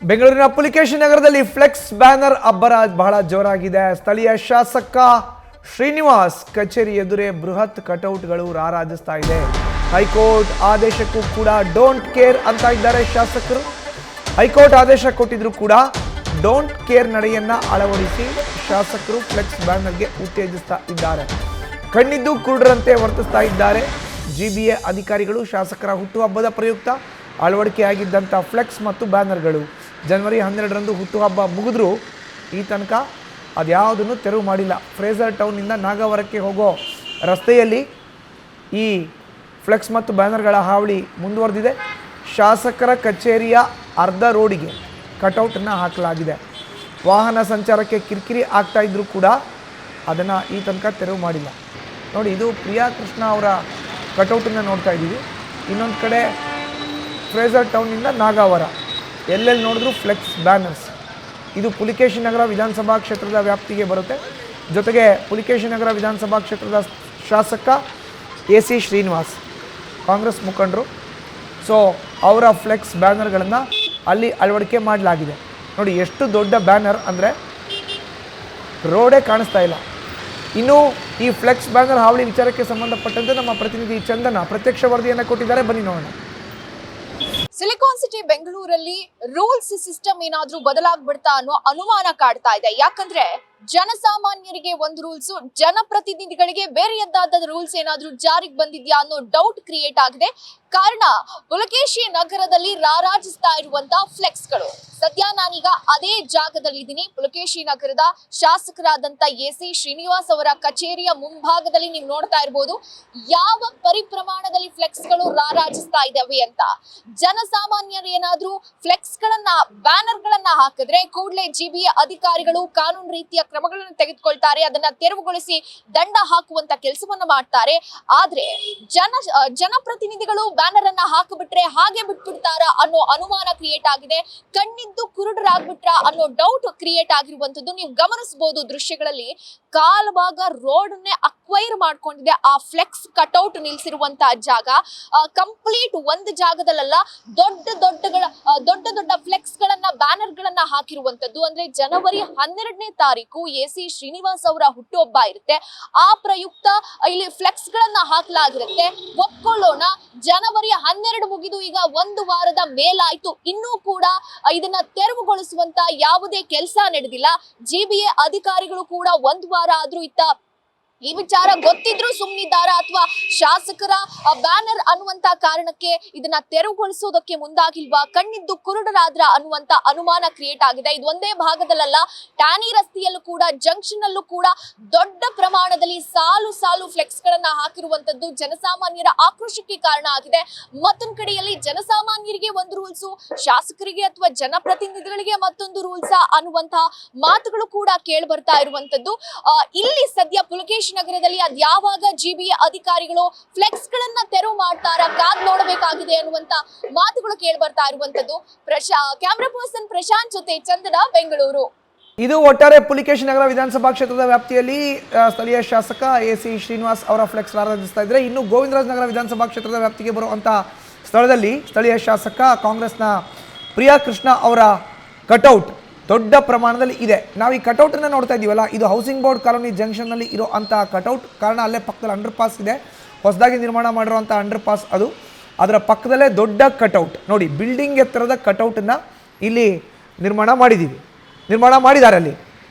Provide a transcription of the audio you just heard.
ಬೆಂಗಳೂರಿನ ಪುಲಿಕೇಶಿ ನಗರದಲ್ಲಿ flex banner ಅಬ್ಬರ ಬಹಳ ಜೋರಾಗಿದೆ. ಸ್ಥಳೀಯ ಶಾಸಕ ಶ್ರೀನಿವಾಸ್ ಕಚೇರಿ ಎದುರೇ ಬೃಹತ್ ಕಟೌಟ್ಗಳು ರಾರಾಜಿಸ್ತಾ ಇದೆ. ಹೈಕೋರ್ಟ್ ಆದೇಶಕ್ಕೂ ಕೂಡ ಡೋಂಟ್ ಕೇರ್ ಅಂತ ಇದ್ದಾರೆ ಶಾಸಕರು. ಹೈಕೋರ್ಟ್ ಆದೇಶ ಕೊಟ್ಟಿದ್ರು ಕೂಡ ಡೋಂಟ್ ಕೇರ್ ನಡೆಯನ್ನ ಅಳವಡಿಸಿ ಶಾಸಕರು ಫ್ಲೆಕ್ಸ್ ಬ್ಯಾನರ್ಗೆ ಉತ್ತೇಜಿಸ್ತಾ ಇದ್ದಾರೆ. ಕಣ್ಣಿದ್ದು ಕುರುಡರಂತೆ ವರ್ತಿಸ್ತಾ ಇದ್ದಾರೆ. ಜಿಬಿಎ ಅಧಿಕಾರಿಗಳು ಶಾಸಕರ ಹುಟ್ಟುಹಬ್ಬದ ಪ್ರಯುಕ್ತ ಅಳವಡಿಕೆಯಾಗಿದ್ದಂಥ ಫ್ಲೆಕ್ಸ್ ಮತ್ತು ಬ್ಯಾನರ್ಗಳು ಜನವರಿ 12ರಂದು ಹುಟ್ಟುಹಬ್ಬ ಮುಗಿದ್ರೂ ಈ ತನಕ ಅದ್ಯಾವುದನ್ನು ತೆರವು ಮಾಡಿಲ್ಲ. ಫ್ರೇಜರ್ ಟೌನ್ನಿಂದ ನಾಗವರಕ್ಕೆ ಹೋಗೋ ರಸ್ತೆಯಲ್ಲಿ ಈ ಫ್ಲೆಕ್ಸ್ ಮತ್ತು ಬ್ಯಾನರ್ಗಳ ಹಾವಳಿ ಮುಂದುವರೆದಿದೆ. ಶಾಸಕರ ಕಚೇರಿಯ ಅರ್ಧ ರೋಡಿಗೆ ಕಟೌಟನ್ನು ಹಾಕಲಾಗಿದೆ. ವಾಹನ ಸಂಚಾರಕ್ಕೆ ಕಿರಿಕಿರಿ ಆಗ್ತಾ ಇದ್ರೂ ಕೂಡ ಅದನ್ನು ಈ ತನಕ ತೆರವು ಮಾಡಿಲ್ಲ. ನೋಡಿ, ಇದು ಪ್ರಿಯಾ ಕೃಷ್ಣ ಅವರ ಕಟೌಟನ್ನು ನೋಡ್ತಾ ಇದ್ದೀವಿ. ಇನ್ನೊಂದು ಕಡೆ ಫ್ರೇಜರ್ ಟೌನ್ನಿಂದ ನಾಗಾವರ ಎಲ್ಲೆಲ್ಲಿ ನೋಡಿದ್ರೂ ಫ್ಲೆಕ್ಸ್ ಬ್ಯಾನರ್ಸ್. ಇದು ಪುಲಿಕೇಶಿ ನಗರ ವಿಧಾನಸಭಾ ಕ್ಷೇತ್ರದ ವ್ಯಾಪ್ತಿಗೆ ಬರುತ್ತೆ. ಜೊತೆಗೆ ಪುಲಿಕೇಶಿ ನಗರ ವಿಧಾನಸಭಾ ಕ್ಷೇತ್ರದ ಶಾಸಕ AC ಶ್ರೀನಿವಾಸ್ ಕಾಂಗ್ರೆಸ್ ಮುಖಂಡರು. ಸೊ ಅವರ ಫ್ಲೆಕ್ಸ್ ಬ್ಯಾನರ್ಗಳನ್ನು ಅಲ್ಲಿ ಅಳವಡಿಕೆ ಮಾಡಲಾಗಿದೆ. ನೋಡಿ, ಎಷ್ಟು ದೊಡ್ಡ ಬ್ಯಾನರ್ ಅಂದರೆ ರೋಡೇ ಕಾಣಿಸ್ತಾ ಇಲ್ಲ. ಇನ್ನು ಈ ಫ್ಲೆಕ್ಸ್ ಬ್ಯಾನರ್ ಹಾವಳಿ ವಿಚಾರಕ್ಕೆ ಸಂಬಂಧಪಟ್ಟಂತೆ ನಮ್ಮ ಪ್ರತಿನಿಧಿ ಚಂದನ ಪ್ರತ್ಯಕ್ಷ ವರದಿಯನ್ನು ಕೊಟ್ಟಿದ್ದಾರೆ. ಬನ್ನಿ ನೋಡೋಣ. ಸಿಲಿಕಾನ್ ಸಿಟಿ ಬೆಂಗಳೂರಲ್ಲಿ ರೂಲ್ಸ್ ಸಿಸ್ಟಮ್ ಏನಾದ್ರೂ ಬದಲಾಗ್ಬಿಡ್ತಾ ಅನ್ನೋ ಅನುಮಾನ ಕಾಡ್ತಾ ಇದೆ. ಯಾಕಂದ್ರೆ ಜನಸಾಮಾನ್ಯರಿಗೆ ಒಂದು ರೂಲ್ಸ್, ಜನಪ್ರತಿನಿಧಿಗಳಿಗೆ ಬೇರೆಯದ್ದಾದ ರೂಲ್ಸ್ ಏನಾದ್ರೂ ಜಾರಿಗೆ ಬಂದಿದ್ಯಾ ಅನ್ನೋ ಡೌಟ್ ಕ್ರಿಯೇಟ್ ಆಗಿದೆ. ಕಾರಣ ಪುಲಕೇಶಿ ನಗರದಲ್ಲಿ ರಾರಾಜಿಸ್ತಾ ಇರುವಂತ ಫ್ಲೆಕ್ಸ್ಗಳು. ಸದ್ಯ ನಾನೀಗ ಅದೇ ಜಾಗದಲ್ಲಿ ಇದ್ದೀನಿ. ಪುಲಕೇಶಿ ನಗರದ ಶಾಸಕರಾದಂತ AC ಶ್ರೀನಿವಾಸ್ ಅವರ ಕಚೇರಿಯ ಮುಂಭಾಗದಲ್ಲಿ ನೀವು ನೋಡ್ತಾ ಇರ್ಬೋದು ಯಾವ ಪರಿಪ್ರಮಾಣದಲ್ಲಿ ಫ್ಲೆಕ್ಸ್ಗಳು ರಾರಾಜಿಸ್ತಾ ಇದಾವೆ ಅಂತ. ಜನಸಾಮಾನ್ಯರು ಏನಾದ್ರೂ ಫ್ಲೆಕ್ಸ್ ಗಳನ್ನ ಬ್ಯಾನರ್ ಗಳನ್ನ ಹಾಕಿದ್ರೆ ಕೂಡಲೇ GBA ಅಧಿಕಾರಿಗಳು ಕಾನೂನು ರೀತಿಯ ಕ್ರಮಗಳನ್ನು ತೆಗೆದುಕೊಳ್ತಾರೆ. ಅದನ್ನ ತೆರವುಗೊಳಿಸಿ ದಂಡ ಹಾಕುವಂತ ಕೆಲಸವನ್ನ ಮಾಡ್ತಾರೆ. ಆದ್ರೆ ಜನಪ್ರತಿನಿಧಿಗಳು ಬ್ಯಾನರ್ ಅನ್ನ ಹಾಕಿಬಿಟ್ರೆ ಹಾಗೆ ಬಿಟ್ಬಿಡ್ತಾರಾ ಅನ್ನೋ ಅನುಮಾನ ಕ್ರಿಯೇಟ್ ಆಗಿದೆ. ಕಣ್ಣಿದ್ದು ಕುರುಡರಾಗ್ಬಿಟ್ರ ಅನ್ನೋ ಡೌಟ್ ಕ್ರಿಯೇಟ್ ಆಗಿರುವಂತದ್ದು ನೀವು ಗಮನಿಸಬಹುದು. ದೃಶ್ಯಗಳಲ್ಲಿ ಕಾಲ್ಭಾಗ ರೋಡ್ನೇ ಅಕ್ವೈರ್ ಮಾಡ್ಕೊಂಡಿದೆ ಆ ಫ್ಲೆಕ್ಸ್ ಕಟೌಟ್ ನಿಲ್ಸಿರುವಂತಹ ಜಾಗ. ಕಂಪ್ಲೀಟ್ ಒಂದು ಜಾಗದಲ್ಲ, ದೊಡ್ಡ ದೊಡ್ಡ ಫ್ಲೆಕ್ಸ್ ಗಳನ್ನ ಬ್ಯಾನರ್ ಗಳನ್ನ ಹಾಕಿರುವಂತದ್ದು. ಅಂದ್ರೆ ಜನವರಿ 12ನೇ ತಾರೀಕು AC ಶ್ರೀನಿವಾಸ್ ಅವರ ಹುಟ್ಟುಹಬ್ಬ ಇರುತ್ತೆ. ಆ ಪ್ರಯುಕ್ತ ಇಲ್ಲಿ ಫ್ಲೆಕ್ಸ್ ಗಳನ್ನ ಹಾಕಲಾಗಿರುತ್ತೆ. ಒಪ್ಕೊಳ್ಳೋಣ, ಜನವರಿ 12 ಮುಗಿದು ಈಗ ಒಂದು ವಾರದ ಮೇಲಾಯ್ತು, ಇನ್ನೂ ಕೂಡ ಇದನ್ನ ತೆರವುಗೊಳಿಸುವಂತ ಯಾವುದೇ ಕೆಲಸ ನಡೆದಿಲ್ಲ. GBA ಅಧಿಕಾರಿಗಳು ಕೂಡ ಒಂದು ವಾರ ಆದ್ರೂ ಈ ವಿಚಾರ ಗೊತ್ತಿದ್ರು ಸುಮ್ಮನಿದ್ದಾರಾ ಅಥವಾ ಶಾಸಕರ ಬ್ಯಾನರ್ ಅನ್ನುವಂತ ಕಾರಣಕ್ಕೆ ಇದನ್ನ ತೆರವುಗೊಳಿಸೋದಕ್ಕೆ ಮುಂದಾಗಿಲ್ವಾ, ಕಣ್ಣಿದ್ದು ಕುರುಡರಾದ್ರ ಅನ್ನುವಂತ ಅನುಮಾನ ಕ್ರಿಯೇಟ್ ಆಗಿದೆ. ಇದು ಒಂದೇ ಭಾಗದಲ್ಲ, ಟ್ಯಾನಿ ರಸ್ತೆಯಲ್ಲೂ ಕೂಡ, ಜಂಕ್ಷನ್ ಅಲ್ಲೂ ಕೂಡ ದೊಡ್ಡ ಪ್ರಮಾಣದಲ್ಲಿ ಸಾಲು ಫ್ಲೆಕ್ಸ್ ಗಳನ್ನ ಹಾಕಿರುವಂತದ್ದು ಜನಸಾಮಾನ್ಯರ ಆಕ್ರೋಶಕ್ಕೆ ಕಾರಣ ಆಗಿದೆ. ಮತ್ತೊಂದು ಕಡೆಯಲ್ಲಿ ಜನಸಾಮಾನ್ಯರಿಗೆ ಒಂದು ರೂಲ್ಸು, ಶಾಸಕರಿಗೆ ಅಥವಾ ಜನಪ್ರತಿನಿಧಿಗಳಿಗೆ ಮತ್ತೊಂದು ರೂಲ್ಸ್ ಅನ್ನುವಂತಹ ಮಾತುಗಳು ಕೂಡ ಕೇಳಿ ಬರ್ತಾ ಇರುವಂತದ್ದು. ಇಲ್ಲಿ ಸದ್ಯ ಪುಲಕೇಶಿ ನಗರದಲ್ಲಿ ಅದ್ಯಾವಾಗ GBA ಅಧಿಕಾರಿಗಳು ಫ್ಲೆಕ್ಸ್ ಗಳನ್ನ ತೆರವು ಮಾಡ್ತಾರಾ ಕಾದ್ ನೋಡಬೇಕಾಗಿದೆ ಅನ್ನುವಂತ ಮಾತುಗಳು ಕೇಳಿ ಬರ್ತಾ ಇರುವಂತದ್ದು. ಕ್ಯಾಮ್ರಾ ಪರ್ಸನ್ ಪ್ರಶಾಂತ್ ಜೊತೆ ಚಂದನ, ಬೆಂಗಳೂರು. ಇದು ಒಟ್ಟಾರೆ ಪುಲಿಕೇಶಿ ನಗರ ವಿಧಾನಸಭಾ ಕ್ಷೇತ್ರದ ವ್ಯಾಪ್ತಿಯಲ್ಲಿ ಸ್ಥಳೀಯ ಶಾಸಕ AC ಶ್ರೀನಿವಾಸ್ ಅವರ ಫ್ಲೆಕ್ಸ್ ರಾರಾಜಿಸ್ತಾ ಇದ್ರೆ, ಇನ್ನು ಗೋವಿಂದರಾಜ ನಗರ ವಿಧಾನಸಭಾ ಕ್ಷೇತ್ರದ ವ್ಯಾಪ್ತಿಗೆ ಬರುವಂತ ಸ್ಥಳದಲ್ಲಿ ಸ್ಥಳೀಯ ಶಾಸಕ ಕಾಂಗ್ರೆಸ್ನ ಪ್ರಿಯಾ ಕೃಷ್ಣ ಅವರ ಕಟೌಟ್ ದೊಡ್ಡ ಪ್ರಮಾಣದಲ್ಲಿ ಇದೆ. ನಾವು ಈ ಕಟೌಟನ್ನು ನೋಡ್ತಾ ಇದ್ದೀವಲ್ಲ, ಇದು ಹೌಸಿಂಗ್ ಬೋರ್ಡ್ ಕಾಲೋನಿ ಜಂಕ್ಷನ್ನಲ್ಲಿ ಇರೋ ಅಂಥ ಕಟೌಟ್. ಕಾರಣ ಅಲ್ಲೇ ಪಕ್ಕದಲ್ಲಿ ಅಂಡರ್ ಪಾಸ್ ಇದೆ, ಹೊಸದಾಗಿ ನಿರ್ಮಾಣ ಮಾಡಿರುವಂಥ ಅಂಡರ್ ಪಾಸ್ ಅದು. ಅದರ ಪಕ್ಕದಲ್ಲೇ ದೊಡ್ಡ ಕಟೌಟ್ ನೋಡಿ, ಬಿಲ್ಡಿಂಗ್ ಎತ್ತರದ ಕಟೌಟನ್ನು ಇಲ್ಲಿ ನಿರ್ಮಾಣ ಮಾಡಿದ್ದಾರೆ ಅಲ್ಲಿ.